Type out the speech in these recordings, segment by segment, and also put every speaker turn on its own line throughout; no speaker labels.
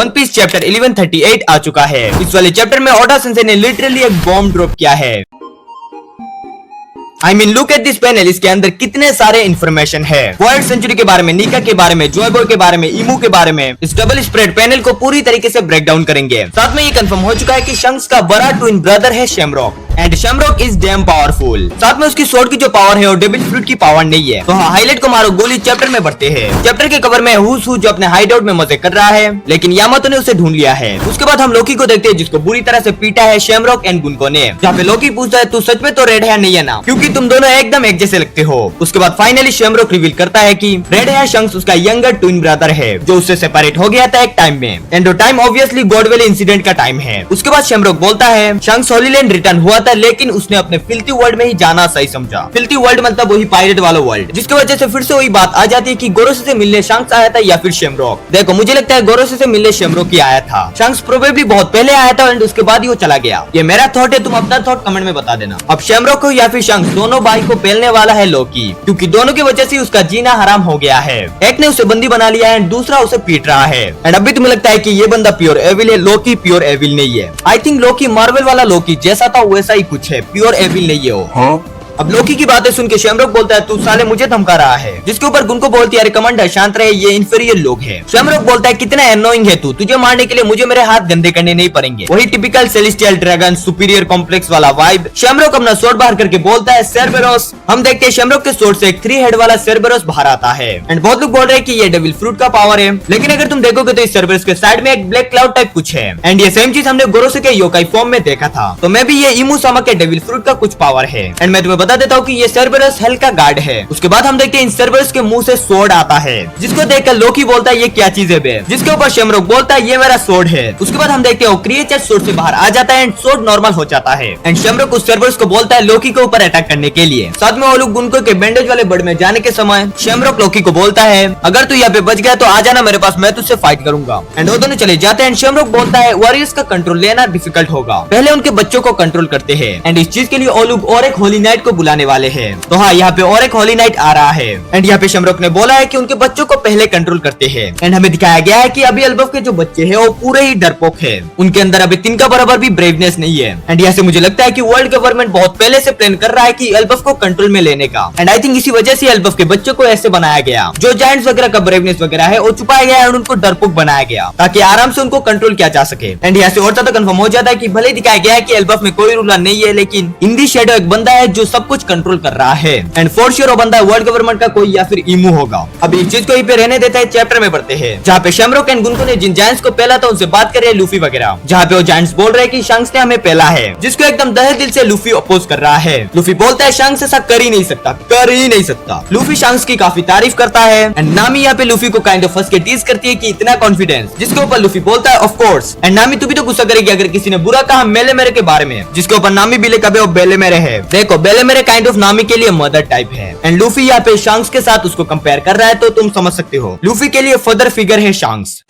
One piece chapter 1138 आ चुका है। इस वाले चैप्टर में ओडा सेंसेई ने लिटरली एक बॉम्ब ड्रॉप किया है। I mean, look at this panel, इसके अंदर कितने सारे इन्फॉर्मेशन है। वर्ल्ड सेंचुरी के बारे में, निका के बारे में, जॉय बॉय के बारे में, इमू के बारे में। इस डबल स्प्रेड पैनल को पूरी तरीके से ब्रेक डाउन करेंगे। साथ में ये कंफर्म हो चुका है कि शंक्स का बड़ा ट्विन ब्रदर है Shamrock and Shamrock is damn powerful. साथ में उसकी स्वॉर्ड की जो पावर है वो डेविल फ्रूट की पावर नहीं है। तो हाँ, हाईलाइट को मारो गोली चैप्टर में बढ़ते हैं। चैप्टर के कवर में हुस जो अपने हाइड आउट में मजे कर रहा है, लेकिन यामातो ने उसे ढूंढ लिया है। उसके बाद हम लोकी को देखते हैं जिसको बुरी तरह से पीटा है शैमरॉक एंड गुनको ने। जहाँ पे लोकी पूछता है तू सच में तो रेड है नहीं है ना, क्योंकि तुम दोनों एकदम एक जैसे लगते हो। उसके बाद फाइनली शैमरॉक रिवील करता है कि रेड हेयर शंक्स उसका यंगर ट्विन ब्रदर है जो उससे सेपरेट हो गया था एक टाइम में, एंड वो टाइम ऑब्वियसली गॉडवेल इंसिडेंट का टाइम है। उसके बाद शैमरॉक बोलता है शंक्स होली लैंड रिटर्न हुआ था, लेकिन उसने अपने फिल्थी वर्ल्ड में ही जाना सही समझा। फिल्थी वर्ल्ड मतलब वही पायरेट वाला वर्ल्ड, जिसकी वजह से फिर से वही बात आ जाती है कि गोरोसे से मिलने शंक्स आया था या फिर शैमरॉक। देखो, मुझे लगता है गोरोसे से मिलने शैमरॉक ही आया था। शंक्स प्रोबेबली बहुत पहले आया था एंड उसके बाद ही वो चला गया। ये मेरा थॉट है, तुम अपना थॉट कमेंट में बता देना। अब शैमरॉक को या फिर शंक्स दोनों भाई को पेलने वाला है लोकी, क्योंकि दोनों की वजह से उसका जीना हराम हो गया है। एक ने उसे बंदी बना लिया है, दूसरा उसे पीट रहा है। एंड अभी तुम्हें लगता है कि ये बंदा प्योर एविल है, लोकी प्योर एविल नहीं है। आई थिंक लोकी मार्वल वाला लोकी जैसा था वैसा ही कुछ है, प्योर एविल नहीं है वो। अब लोकी की बातें सुन के शैमरॉक बोलता है तू साले मुझे धमका रहा है, जिसके ऊपर गुनको बोलती है अरे कमांडर शांत रहे, ये इन्फीरियर लोग हैं। शैमरॉक बोलता है कितना एनोइंग है तू, तुझे मारने के लिए मुझे मेरे हाथ गंदे करने नहीं पड़ेंगे। वही typical celestial dragon superior complex वाला वाइब। शैमरॉक अपना स्वॉर्ड बाहर करके बोलता है सेरबेरोस। हम देखते हैं शैमरॉक के स्वॉर्ड से एक 3 हेड वाला सेरबेरोस बाहर आता है एंड बहुत लोग बोल रहे हैं कि ये डेविल फ्रूट का पावर है, लेकिन अगर तुम देखोगे तो इस सेरबेरोस के साइड में एक ब्लैक क्लाउड टाइप कुछ है एंड ये सेम चीज हमने गोरोसे के योकाई फॉर्म में देखा था। तो मैं भी ये इमू सामा के डेविल फ्रूट का कुछ पावर है एंड मैं तुम्हें बता देता हूँ कि ये सेरबेरोस हेल का गार्ड है। उसके बाद हम देखते हैं इन सेरबेरोस के मुंह से स्वॉर्ड आता है, जिसको देखकर लोकी बोलता है ये क्या चीज है बे, जिसके ऊपर शैमरॉक बोलता है ये मेरा स्वॉर्ड है। उसके बाद हम देखते हैं वो क्रिएचर स्वॉर्ड से बाहर आ जाता है एंड स्वॉर्ड नॉर्मल हो जाता है एंड शैमरॉक उस सेरबेरोस को बोलता है लोकी के ऊपर अटैक करने के लिए। साथ में वो लोग गुनको के बैंडेज वाले बर्ड में जाने के समय शैमरॉक लोकी को बोलता है अगर तू यहाँ पे बच गया तो आ जाना मेरे पास, मैं तुझसे फाइट करूंगा। एंड वो दोनों चले जाते हैं एंड शैमरॉक बोलता है वॉरियर्स का कंट्रोल लेना डिफिकल्ट होगा, पहले उनके बच्चों को कंट्रोल करते हैं एंड इस चीज के लिए वो लोग और एक होली नाइट को बुलाने वाले हैं। तो हाँ, यहाँ पे और एक होली नाइट आ रहा है एंड यहाँ पे शैमरॉक ने बोला है कि उनके बच्चों को पहले कंट्रोल करते हैं एंड हमें दिखाया गया है कि अभी एल्बफ के जो बच्चे हैं वो पूरे ही डरपोक है, उनके अंदर अभी तिनका बराबर भी ब्रेवनेस नहीं है। एंड यहाँ से मुझे लगता है कि वर्ल्ड गवर्नमेंट बहुत पहले से प्लान कर रहा है कि एल्बफ को कंट्रोल में लेने का एंड आई थिंक इसी वजह से एल्बफ के बच्चों को ऐसे बनाया गया, जो जायंट्स वगैरह का ब्रेवनेस वगैरह है वो छुपाया गया और उनको डरपोक बनाया गया ताकि आराम से उनको कंट्रोल किया जा सके। एंड यहाँ से और ज्यादा कंफर्म हो जाता है कि भले दिखाया गया है कि एल्बफ में कोई रूलर नहीं है, लेकिन इन दी शैडो एक बंदा है जो सब कुछ कंट्रोल कर रहा है एंड फॉर श्योर वो बंदा वर्ल्ड गवर्नमेंट का कोई या फिर इमू होगा। अब इस चीज को यहीं पे रहने देता है, चैप्टर में पढ़ते हैं जहाँ पे शैमरॉक एंड गुनको ने जिन जायंट्स को पहला था उनसे बात कर रहे हैं लूफी वगैरह, जहाँ पे वो जायंट्स बोल रहे हैं कि शंक्स ने हमें पहला है, जिसको एकदम तहे दिल से लूफी अपोज कर रहा है। लूफी बोलता है शंक्स ऐसा कर ही नहीं सकता, कर ही नहीं सकता। लूफी शंक्स की काफी तारीफ करता है एंड नामी यहाँ पे लूफी को काइंड ऑफ फंस के टीज करती है कि इतना कॉन्फिडेंस, जिसके ऊपर लूफी बोलता है ऑफ कोर्स। एंड नामी तू भी तो गुस्सा करेगी अगर किसी ने बुरा कहा मेले मेरे के बारे में, जिसके ऊपर नामी भी कभी वो बेले मेरे है। देखो बेले मेरे काइंड ऑफ नामी के लिए मदर टाइप है एंड लूफी यहाँ पे शंक्स के साथ उसको कंपेयर कर रहा है, तो तुम समझ सकते हो लूफी के लिए फादर फिगर है शंक्स।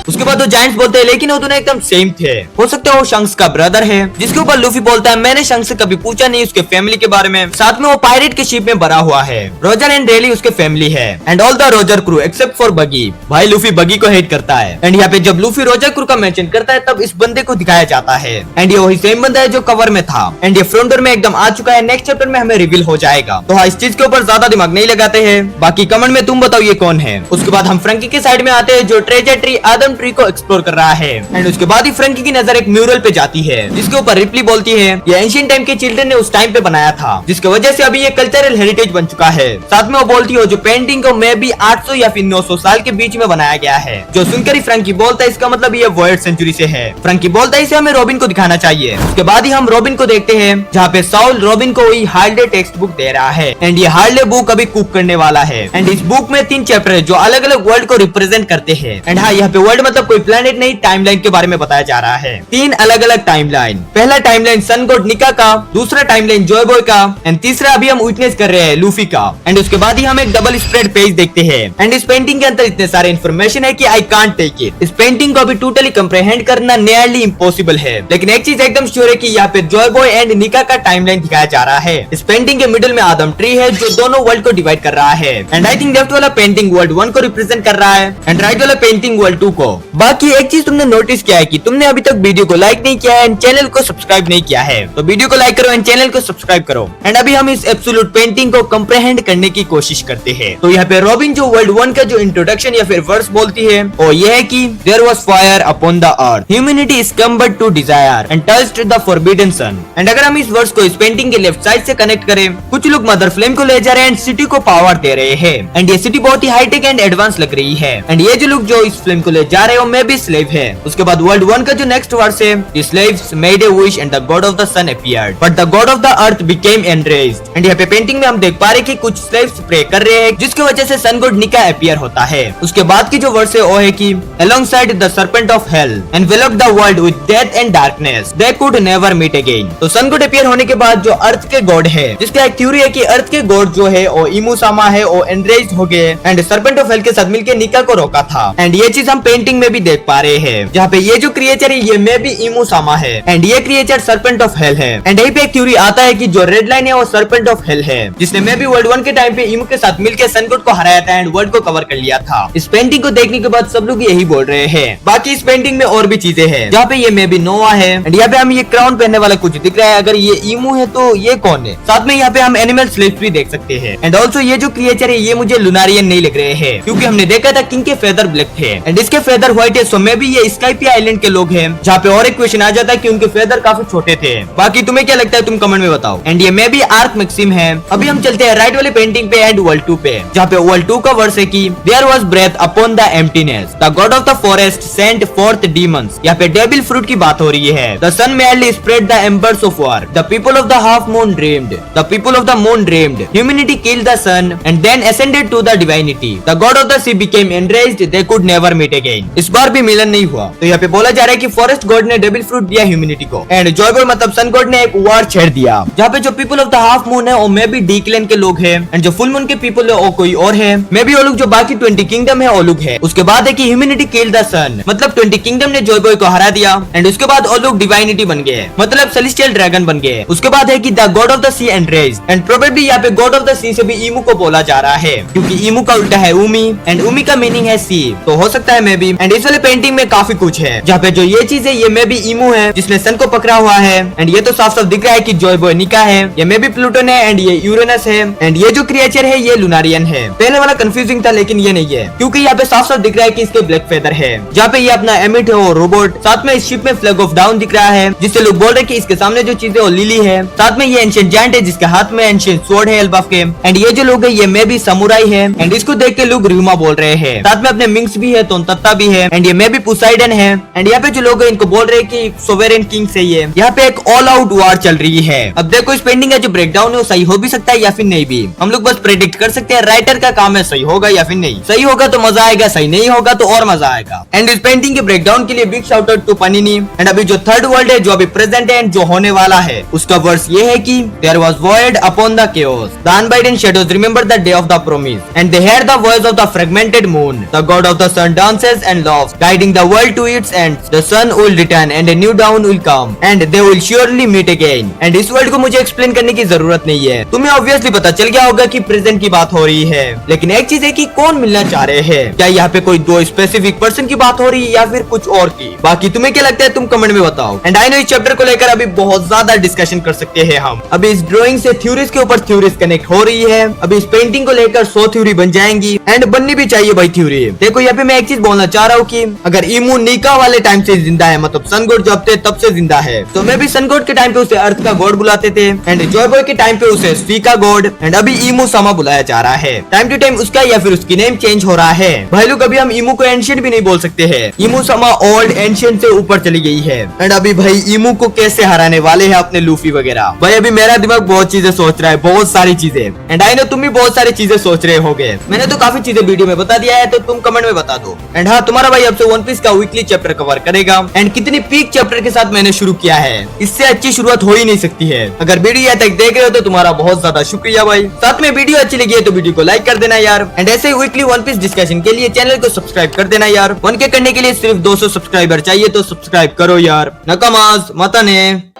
उसके बाद वो जायंट्स बोलते हैं लेकिन वो दोनों एकदम सेम थे, हो सकता है वो शंक्स का ब्रदर है, जिसके ऊपर लूफी बोलता है मैंने शंक्स से कभी पूछा नहीं उसके फैमिली के बारे में, साथ में वो पायरेट के शिप में भरा हुआ है, रोजर एंड रेली उसके फैमिली है and all the Roger crew except for बगी। भाई लूफी बगी को हेट करता है एंड यहाँ पे जब लूफी रोजर क्रू का मेंशन करता है तब इस बंदे को दिखाया जाता है एंड ये वही सेम बंदा है जो कवर में था एंड ये फ्रंट डोर में एकदम आ चुका है, नेक्स्ट चैप्टर में हमें रिवील हो जाएगा। तो हाँ, इस चीज के ऊपर ज्यादा दिमाग नहीं लगाते हैं, बाकी कमेंट में तुम बताओ ये कौन है। उसके बाद हम फ्रैंकी के साइड में आते हैं जो ट्रेजर ट्री आदम ट्री को एक्सप्लोर कर रहा है एंड उसके बाद ही फ्रैंकी की नजर एक म्यूरल पे जाती है, जिसके ऊपर रिप्ली बोलती है ये एंशिएंट टाइम के चिल्ड्रन ने उस टाइम पे बनाया था, जिसकी वजह से अभी ये कल्चरल हेरिटेज बन चुका है। साथ में वो बोलती है जो पेंटिंग को मे भी 800 या फिर 900 साल के बीच में बनाया गया है, जो सुनकर ही फ्रैंकी बोलता है इसका मतलब ये वर्ल्ड सेंचुरी से है। फ्रैंकी बोलता है इसे हमें रॉबिन को दिखाना चाहिए। उसके बाद ही हम रॉबिन को देखते हैं जहाँ पे साउल रॉबिन को वही हार्ले टेक्स्ट बुक दे रहा है एंड ये हार्ले बुक अभी कुक करने वाला है एंड इस बुक में 3 चैप्टर है जो अलग अलग वर्ल्ड को रिप्रेजेंट करते हैं। एंड हाँ, यहाँ पे वर्ल्ड मतलब कोई प्लेनेट नहीं, टाइमलाइन के बारे में बताया जा रहा है। 3 अलग अलग टाइमलाइन। पहला टाइमलाइन सन गॉड निका का, दूसरा टाइमलाइन जॉय बॉय का, एंड तीसरा अभी हम विटनेस कर रहे हैं लूफी का। एंड उसके बाद ही हम एक डबल स्प्रेड पेज देखते हैं। एंड इस पेंटिंग के अंदर इतने सारे इन्फॉर्मेशन है कि आई कांट टेक इट। इस पेंटिंग को अभी टोटली कंप्रहेंड करना नियरली इम्पॉसिबल है। लेकिन एक चीज एकदम श्योर है कि यहाँ पे जॉय बॉय एंड निका का टाइमलाइन दिखाया जा रहा है। इस पेंटिंग के मिडिल में आदम ट्री है जो दोनों वर्ल्ड को डिवाइड कर रहा है। एंड आई थिंक लेफ्ट वाला पेंटिंग वर्ल्ड 1 को रिप्रेजेंट कर रहा है एंड राइट वाला पेंटिंग वर्ल्ड 2 को। बाकी एक चीज तुमने नोटिस किया है कि तुमने अभी तक वीडियो को लाइक नहीं किया है एंड चैनल को सब्सक्राइब नहीं किया है, तो वीडियो को लाइक करो एंड चैनल को सब्सक्राइब करो। एंड अभी हम इस एब्सोल्यूट पेंटिंग को कंप्रहेंड करने की कोशिश करते हैं। तो यहाँ पे रॉबिन जो वर्ल्ड 1 का जो इंट्रोडक्शन या फिर वर्स बोलती है वो ये है कि there was fire upon the earth, humanity succumbed to desire and touched the forbidden sun. And अगर हम इस वर्स को इस पेंटिंग के लेफ्ट साइड से कनेक्ट करें, कुछ लोग मदर फ्लेम को ले जा रहे हैं एंड सिटी को पावर दे रहे हैं। एंड ये सिटी बहुत ही हाईटेक एंड एडवांस लग रही है। एंड ये जो लोग जो इस फ्लेम को ले जा रहे हो मे बी स्लेव है। उसके बाद वर्ल्ड 1 का जो नेक्स्ट वर्स है, the slaves made a wish and the god of the sun appeared but the god of the earth became enraged. And यहाँ पे पेंटिंग में हम देख पा रहे हैं कि कुछ स्लेव्स प्रे कर रहे हैं जिसकी वजह से सन गॉड निका अपीयर होता है। उसके बाद की जो वर्स है वो है कि alongside the serpent of hell enveloped the world with death and darkness they could never meet again। तो सन गॉड अपीयर होने के बाद जो अर्थ के गॉड है, जिसका एक थ्योरी है कि अर्थ के गॉड जो है वो इमू सामा है, वो एनरेज्ड हो गए एंड सर्पेंट ऑफ हेल के साथ मिलकर निका को रोका था। एंड ये चीज हम पेंटिंग में भी देख पा रहे हैं जहाँ पे ये जो क्रिएचर है ये मे भी इमू सामा है एंड ये क्रिएचर सर्पेंट ऑफ हेल है। एंड यही पे एक थ्योरी आता है कि जो रेड लाइन है वो सर्पेंट ऑफ हेल है, जिसने मे भी वर्ल्ड 1 के टाइम पे इमू के साथ मिलकर सन गॉड को हराया था एंड वर्ल्ड को कवर कर लिया था। इस पेंटिंग को देखने के बाद सब लोग यही बोल रहे हैं। बाकी इस पेंटिंग में और भी चीजें हैं जहाँ पे ये मे बी नोवा है एंड यहाँ पे हम ये क्राउन पहनने वाला कुछ दिख रहा है। अगर ये इमू है तो ये कौन है? साथ में यहाँ पे हम एनिमल स्लेव्स भी देख सकते हैं। एंड ऑल्सो ये जो क्रिएचर है ये मुझे लुनारियन नहीं लग रहे हैं क्योंकि हमने देखा था किंग के फेदर ब्लैक थे एंड इसके फेदर व्हाइट है, सो मे बी ये स्काइपी आइलैंड के लोग हैं। जहाँ पे और एक क्वेश्चन आ जाता है कि उनके फेदर काफी छोटे थे। बाकी तुम्हें क्या लगता है तुम कमेंट में बताओ। एंड ये मे बी आर्क मैक्सिम है। अभी हम चलते हैं राइट वाले पेंटिंग पे एंड वर्ल्ड 2 पे, जहाँ पे वर्ल्ड 2 का वर्स है कि there was breath upon the emptiness the god of the forest sent forth demons. यहाँ पे डेविल फ्रूट की बात हो रही है। The sun merely spread the embers of war. The people of the half moon dreamed. The people of the moon dreamed. Humanity killed the sun and then ascended to the divinity. The god of the sea became enraged. They could never meet again. इस बार भी मिलन नहीं हुआ। तो यहाँ पे बोला जा रहा है कि फॉरेस्ट गॉड ने डेविल फ्रूट दिया ह्यूमैनिटी को एंड जॉय बॉय मतलब सन गॉड ने एक वार छेड़ दिया। जहाँ पे जो people of the half moon है वो मे बी डी क्लैन के लोग हैं एंड जो फुल मून के पीपल है वो कोई और है। मे बी वो लोग जो बाकी 20 किंगडम है वो लोग है। उसके बाद है कि ह्यूमैनिटी किल्ड द सन, मतलब 20 किंगडम ने जॉय बॉय को हरा दिया एंड उसके बाद वो लोग डिवाइनिटी बन गए, मतलब सेलेस्टियल ड्रैगन बन गए। उसके बाद है कि the god of the sea enraged and probably यहाँ पे गॉड ऑफ द सी से भी ईमू को बोला जा रहा है क्योंकि ईमू का उल्टा है उमी एंड उमी का मीनिंग है सी, तो हो सकता है मे बी। एंड इस वाले पेंटिंग में काफी कुछ है जहाँ पे जो ये चीज है ये मे बी ईमू है जिसने सन को पकड़ा हुआ है एंड ये तो साफ साफ दिख रहा है कि जॉय बॉय निका है, ये मे बी प्लूटन है एंड ये यूरेनस है एंड ये जो क्रिएचर है ये लुनारियन है। पहले वाला कंफ्यूजिंग था लेकिन ये नहीं है क्योंकि यहाँ पे साफ साफ दिख रहा है कि इसके ब्लैक फेदर है। जहाँ पे ये अपना एमिट है वो रोबोट, साथ में इस शिप में फ्लैग ऑफ डाउन दिख रहा है जिससे लोग बोल रहे हैं कि इसके सामने जो चीज है वो लिली है। साथ में ये एंशिएंट जायंट है जिसके हाथ में एंशिएंट स्वॉर्ड है एल्बाफ के एंड ये जो लोग है ये मे बी समुराई है एंड इसको देख के लोग र्यूमा बोल रहे हैं। साथ में अपने मिंग्स भी है, तोनतत्ता भी है एंड ये मे बी पोसाइडन है एंड यहाँ पे जो लोग है इनको बोल रहे हैं कि सोवेरेन किंग से ये यहाँ पे एक ऑल आउट वार चल रही है। अब देखो इस पेंटिंग का जो ब्रेकडाउन है वो सही हो भी सकता है या फिर नहीं भी, हम लोग बस प्रेडिक्ट कर सकते हैं। राइटर का काम है सही होगा या फिर नहीं, सही होगा तो मजा आएगा, सही नहीं होगा तो और मजा आएगा। एंड इस पेंटिंग के ब्रेकडाउन के लिए big shout out to Panini. And अभी जो थर्ड वर्ल्ड है जो अभी प्रेजेंट है एंड जो होने वाला है उसका वर्स ये है कि there was void upon the chaos the unbidden shadows remember the day of the promise and they heard the voice of the fragmented moon the god of the sun dances and laughs guiding the world to its end the sun will return and a new dawn will come and they will surely meet again। And इस word को मुझे explain करने की जरूरत नहीं है, तुम्हें obviously पता चल गया होगा कि प्रेजेंट की बात हो रही है। लेकिन एक चीज है कि कौन मिलना चाह रहे हैं, क्या यहाँ पे कोई दो स्पेसिफिक पर्सन की बात हो रही है या फिर कुछ और की। बाकी तुम्हें क्या लगता है तुम कमेंट में बताओ। एंड आई नो इस चैप्टर को लेकर अभी बहुत ज्यादा डिस्कशन कर सकते हैं हम। अभी इस ड्राइंग से थ्योरीज के ऊपर थ्योरीज कनेक्ट हो रही है। अभी इस पेंटिंग को लेकर 100 थ्योरी बन जाएंगी एंड बननी भी चाहिए भाई थ्योरी। देखो यहाँ पे मैं एक चीज बोलना चाह रहा हूँ कि अगर इमू निका वाले टाइम से जिंदा है, मतलब सन गॉड जब थे तब से जिंदा है, तो मैं भी सन गॉड के टाइम पे उसे अर्थ का गॉड बुलाते थे एंड जॉय बॉय के टाइम पे उसे स्वी का गॉड एंड अभी इमू सामा बुलाया जा रहा है। टाइम टू टाइम उसका या फिर उसकी नेम चेंज हो रहा है। भाई लोग अभी हम इमू को एंशिएंट भी नहीं बोल सकते हैं, इमू सामा ओल्ड एंशिएंट से ऊपर चली गई है। एंड अभी भाई इमू को कैसे हराने वाले हैं अपने लूफी वगैरह। भाई अभी मेरा दिमाग बहुत चीजें सोच रहा है, बहुत सारी चीजें। एंड आई नो तुम भी बहुत सारी चीजें सोच रहे होगे। मैंने तो काफी चीजें वीडियो में बता दिया है, तो तुम कमेंट में बता दो। एंड हाँ, तुम्हारा भाई अब से वन पीस का वीकली चैप्टर कवर करेगा। एंड कितनी पीक चैप्टर के साथ मैंने शुरू किया है, इससे अच्छी शुरुआत हो ही नहीं सकती है। अगर वीडियो यहाँ तक देख रहे हो तो तुम्हारा बहुत ज्यादा शुक्रिया भाई। साथ में वीडियो अच्छी लगी है तो वीडियो को लाइक कर देना यार। एंड ऐसे वीकली वन पीस डिस्कशन के लिए चैनल को सब्सक्राइब कर देना यार। 1K करने के लिए सिर्फ 200 सब्सक्राइबर चाहिए, तो सब्सक्राइब करो यार। नकामाज माता ने।